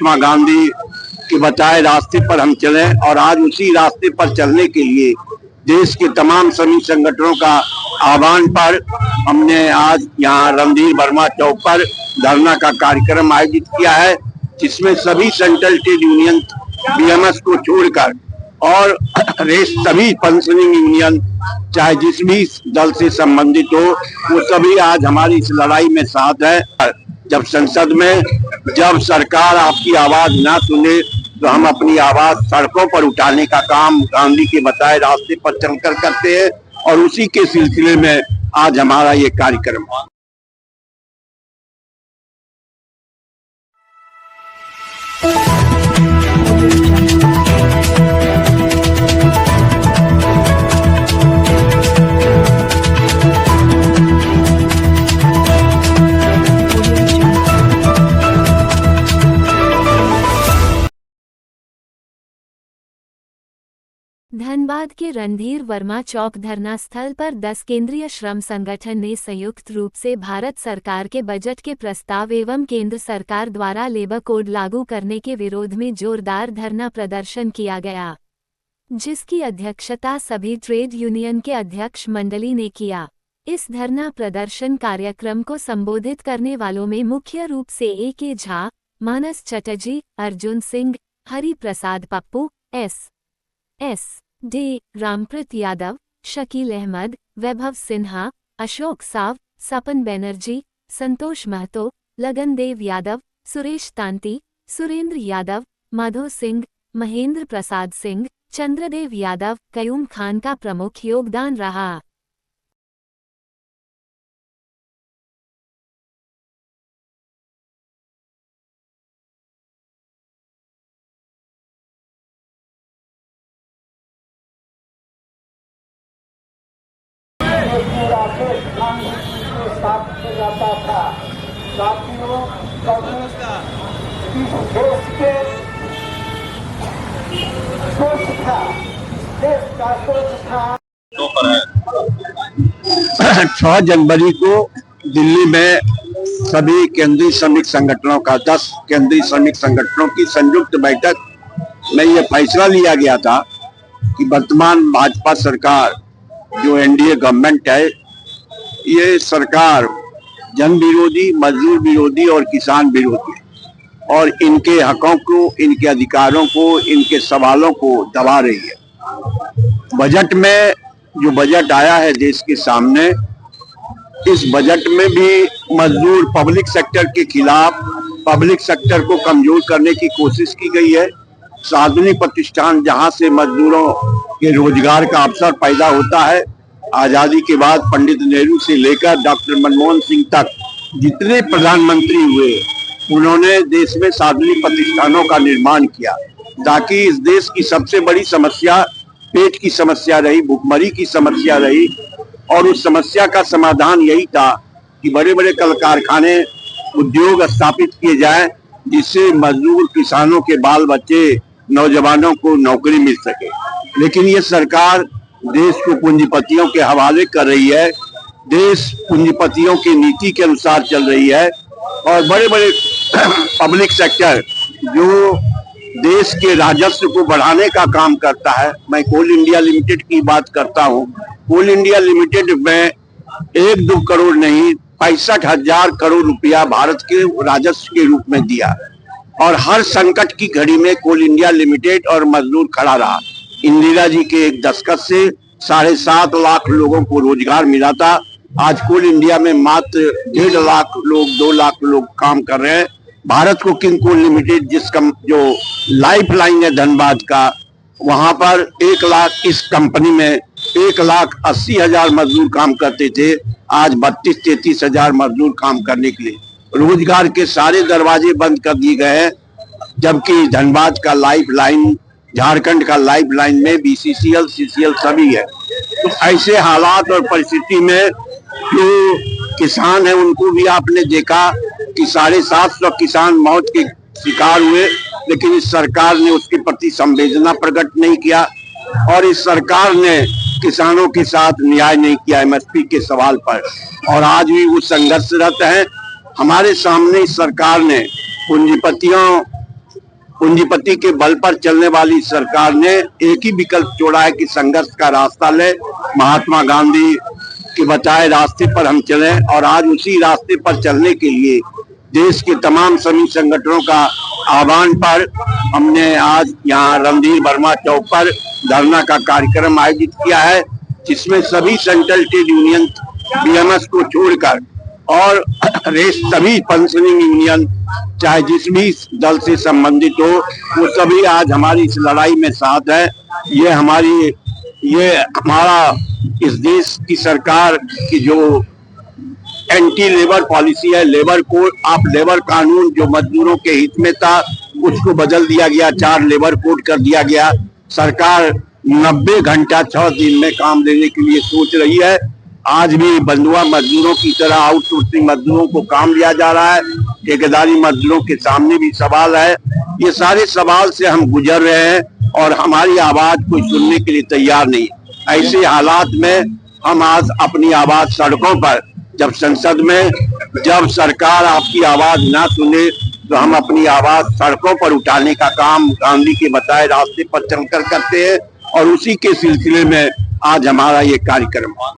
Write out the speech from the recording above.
महात्मा गांधी के बताए रास्ते पर हम चले और आज उसी रास्ते पर चलने के लिए देश के तमाम श्रमिक संगठनों का आह्वान पर हमने आज यहाँ रणधीर वर्मा चौक पर धरना का कार्यक्रम आयोजित किया है, जिसमें सभी सेंट्रल ट्रेड यूनियन बीएमएस को छोड़कर और सभी पेंशनिंग यूनियन चाहे जिस भी दल से संबंधित हो वो सभी आज हमारी इस लड़ाई में साथ है। जब संसद में जब सरकार आपकी आवाज ना सुने तो हम अपनी आवाज सड़कों पर उठाने का काम गांधी के बताए रास्ते पर चलकर करते हैं और उसी के सिलसिले में आज हमारा ये कार्यक्रम है। धनबाद के रणधीर वर्मा चौक धरना स्थल पर 10 केंद्रीय श्रम संगठन ने संयुक्त रूप से भारत सरकार के बजट के प्रस्ताव एवं केंद्र सरकार द्वारा लेबर कोड लागू करने के विरोध में जोरदार धरना प्रदर्शन किया गया, जिसकी अध्यक्षता सभी ट्रेड यूनियन के अध्यक्ष मंडली ने किया। इस धरना प्रदर्शन कार्यक्रम को संबोधित करने वालों में मुख्य रूप से A.K. झा, मानस चटर्जी, अर्जुन सिंह, हरि प्रसाद पप्पू, एस. डी. रामप्रीत यादव, शकील अहमद, वैभव सिन्हा, अशोक साव, सपन बनर्जी, संतोष महतो, लगनदेव यादव, सुरेश तांती, सुरेंद्र यादव, माधो सिंह, महेंद्र प्रसाद सिंह, चंद्रदेव यादव, कयूम खान का प्रमुख योगदान रहा। जाता था साथियों, कांग्रेस देश के सोच था, देश का सोच था। 6 जनवरी को दिल्ली में सभी केंद्रीय श्रमिक संगठनों का 10 केंद्रीय श्रमिक संगठनों की संयुक्त बैठक में यह फैसला लिया गया था कि वर्तमान भाजपा सरकार जो एनडीए गवर्नमेंट है, ये सरकार जन विरोधी, मजदूर विरोधी और किसान विरोधी और इनके हकों को, इनके अधिकारों को, इनके सवालों को दबा रही है। बजट में जो बजट आया है देश के सामने, इस बजट में भी मजदूर पब्लिक सेक्टर के खिलाफ, पब्लिक सेक्टर को कमजोर करने की कोशिश की गई है। सार्वजनिक प्रतिष्ठान जहां से मजदूरों के रोजगार का अवसर पैदा होता है, आजादी के बाद पंडित नेहरू से लेकर डॉक्टर मनमोहन सिंह तक जितने प्रधानमंत्री हुए, उन्होंने देश में सार्वजनिक प्रतिष्ठानों का निर्माण किया ताकि इस देश की सबसे बड़ी समस्या पेट की समस्या रही, भूखमरी की समस्या रही और उस समस्या का समाधान यही था कि बड़े बड़े कल कारखाने, उद्योग स्थापित किए जाए जिससे मजदूर किसानों के बाल बच्चे, नौजवानों को नौकरी मिल सके। लेकिन ये सरकार देश को पूंजीपतियों के हवाले कर रही है, देश पूंजीपतियों की नीति के अनुसार चल रही है और बड़े बड़े पब्लिक सेक्टर जो देश के राजस्व को बढ़ाने का काम करता है। मैं कोल इंडिया लिमिटेड की बात करता हूँ। कोल इंडिया लिमिटेड में 1-2 करोड़ नहीं, 65,000 करोड़ रुपया भारत के राजस्व के रूप में दिया और हर संकट की घड़ी में कोल इंडिया लिमिटेड और मजदूर खड़ा रहा। इंदिरा जी के एक दस्तखत से 7.5 लाख लोगों को रोजगार मिला था। आज कोल इंडिया में मात्र 1.5 लाख लोग, 2 लाख लोग काम कर रहे हैं। भारत को किंग कोल लिमिटेड जो लाइफ लाइन है धनबाद का, वहां पर 1 लाख, इस कंपनी में 1,80,000 मजदूर काम करते थे। आज 32-33 हजार मजदूर काम करने के लिए, रोजगार के सारे दरवाजे बंद कर दिए गए हैं। जबकि धनबाद का लाइफ लाइन, झारखंड का लाइफ लाइन में बीसीसीएल, सीसीएल सभी है। तो ऐसे हालात और परिस्थिति में जो किसान है उनको भी आपने देखा कि 750 किसान मौत के शिकार हुए, लेकिन इस सरकार ने उसके प्रति संवेदना प्रकट नहीं किया और इस सरकार ने किसानों के साथ न्याय नहीं किया एमएसपी के सवाल पर और आज भी वो संघर्षरत है। हमारे सामने इस सरकार ने पूंजीपतियों पूंजीपति के बल पर चलने वाली सरकार ने एक ही विकल्प छोड़ा है कि संघर्ष का रास्ता ले, महात्मा गांधी के बताए रास्ते पर हम चलें। और आज उसी रास्ते पर चलने के लिए देश के तमाम श्रमिक संगठनों का आह्वान पर हमने आज यहाँ रणधीर वर्मा चौक पर धरना का कार्यक्रम आयोजित किया है, जिसमें सभी सेंट्रल ट्रेड यूनियन बीएमएस को छोड़कर और सभी पेंशनिंग यूनियन चाहे जिस भी दल से संबंधित हो, वो सभी आज हमारी इस लड़ाई में साथ है। ये हमारा इस देश की सरकार की जो एंटी लेबर पॉलिसी है, लेबर कोड ऑफ लेबर कानून जो मजदूरों के हित में था, उसको बदल दिया गया, 4 लेबर कोड कर दिया गया। सरकार 90 घंटा 6 दिन में काम देने के लिए सोच रही है। आज भी बंधुआ मजदूरों की तरह आउटसोर्सिंग मजदूरों को काम लिया जा रहा है, ठेकेदारी मजदूरों के सामने भी सवाल है। ये सारे सवाल से हम गुजर रहे हैं और हमारी आवाज कोई सुनने के लिए तैयार नहीं। ऐसे हालात में हम आज अपनी आवाज सड़कों पर, जब संसद में जब सरकार आपकी आवाज ना सुने, तो हम अपनी आवाज सड़कों पर उठाने का काम गांधी के बताए रास्ते पर चलकर करते हैं। और उसी के सिलसिले में आज हमारा ये कार्यक्रम